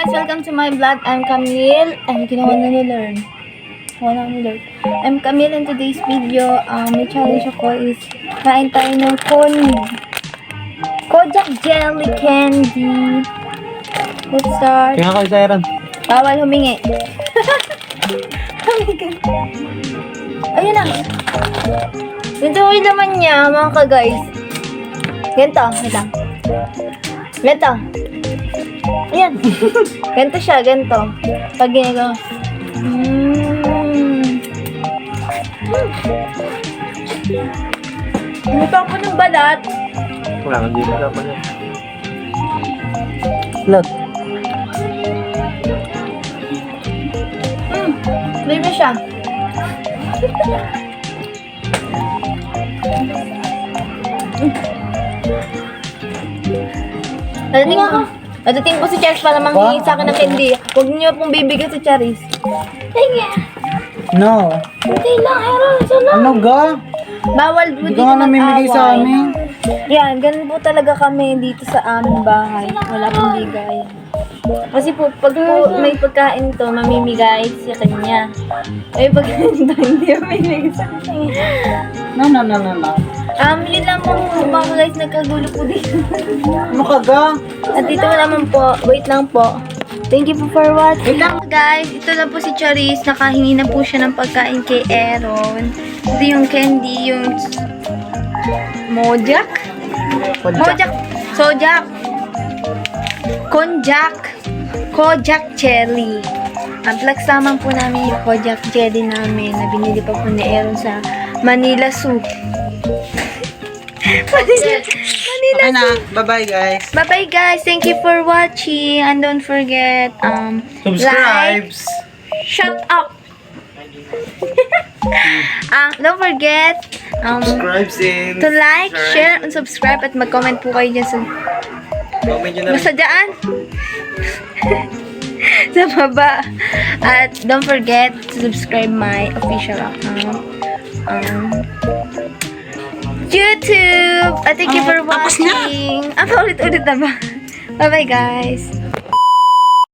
guys! Welcome to my vlog. I'm Camille. Ay, ginawa na ni-learn. I'm Camille in today's video. May challenge ako is kain tayo ng Kojak Jelly Candy. Let's start. Tingnan ko, Siren. Bawal humingi. Oh my God. Ayun na. Ganito yung laman niya, mga ka-guys. Ganito. Wait lang. Ganito. Ayan. Ganito siya, ganito. Pag ginagawa. Ano pa ako ng balat? Wala, hindi mo dapat yan. Look. Baby siya. Nadating po si Charis para manghingi sa akin ng candy. Huwag niyo pong bibigyan si Charis. Sige. No. Hindi lang, Aaron. Ano ga? Bawal po Hindi dito ka nga namimigay sa mag-away. amin. Yan, ganun po talaga kami dito sa aming bahay. Wala pong bigay. Kasi po, pag po may pagkain to, mamimigay sa kanya. May pagkain to, hindi mamimigay sa kanya. No. Yun lang po mga guys, nagkagulo po dito. Ano ka ga? At dito naman po, wait lang po. Thank you po for watching. Guys, ito lang po si Charis. Nakahingi na po siya ng pagkain kay Aaron. Ito yung candy, yung Mojak? Mojak. Sojak. Kojak jelly. Ang flex naman po namin yung Kojak jelly namin na binili pa po ni Aaron sa Manila Zoo. Manila Okay na. Bye-bye, guys. Bye-bye, guys. Thank you for watching. And don't forget, like. Subscribes. Shut up. Don't forget, Subscribes in. to like, share, and subscribe. At mag-comment po kayo dyan sa, Comment nyo na basta dyan. Sa baba. At don't forget to subscribe my official account. YouTube. Thank you for watching. Paulit-ulit na ba? Bye-bye, guys.